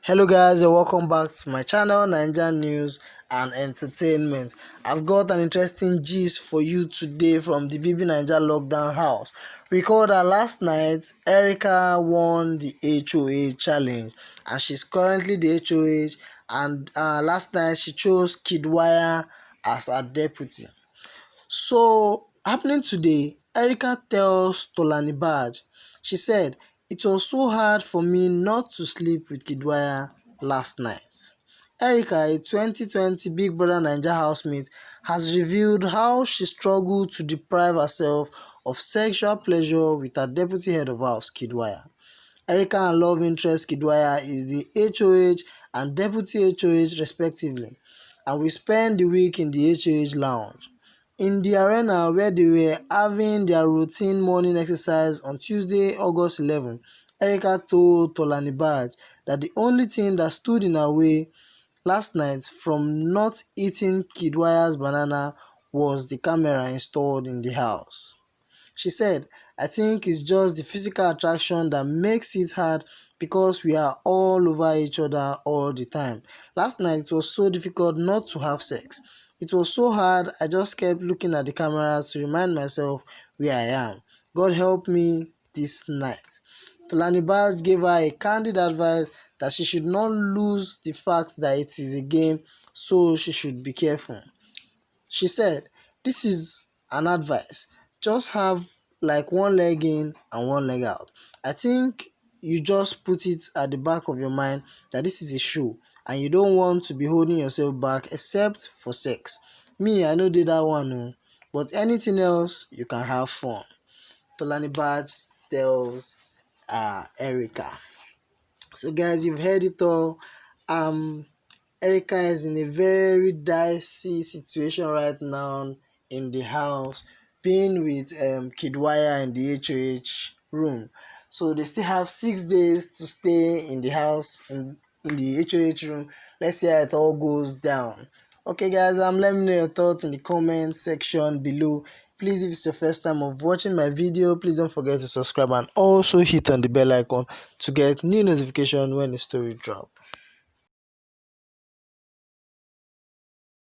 Hello guys, and welcome back to my channel, Naija News and Entertainment. I've got an interesting gist for you today from the Bbnaija lockdown house. Recall that last night, Erica won the HOH challenge and she's currently the HOH, and last night she chose Kiddwaya as her deputy. So, happening today, Erica tells Bbnaija, she said, "It was so hard for me not to sleep with Kiddwaya last night." Erica, a 2020 Big Brother Naija housemate, has revealed how she struggled to deprive herself of sexual pleasure with her deputy head of house, Kiddwaya. Erica and love interest Kiddwaya is the HOH and deputy HOH respectively, and we spent the week in the HOH lounge. In the arena where they were having their routine morning exercise on Tuesday, August 11, Erica told Bbnaija that the only thing that stood in her way last night from not eating Kiddwaya's banana was the camera installed in the house. She said, "I think it's just the physical attraction that makes it hard because we are all over each other all the time. Last night it was so difficult not to have sex. It was so hard, I just kept looking at the cameras to remind myself where I am. God help me this night." Bbnaija gave her a candid advice that she should not lose the fact that it is a game, so she should be careful. She said, "This is an advice. Just have like one leg in and one leg out. I think you just put it at the back of your mind that this is a show and you don't want to be holding yourself back except for sex. Me, I know did that one, no. But anything else, you can have fun." Bbnaija tells Erica. So guys, you've heard it all. Erica is in a very dicey situation right now in the house, being with Kiddwaya in the HOH room. So they still have 6 days to stay in the house, in the HOH room. Let's see how it all goes down. Okay guys, let me know your thoughts in the comment section below. Please, if it's your first time of watching my video, please don't forget to subscribe and also hit on the bell icon to get new notification when the story drop.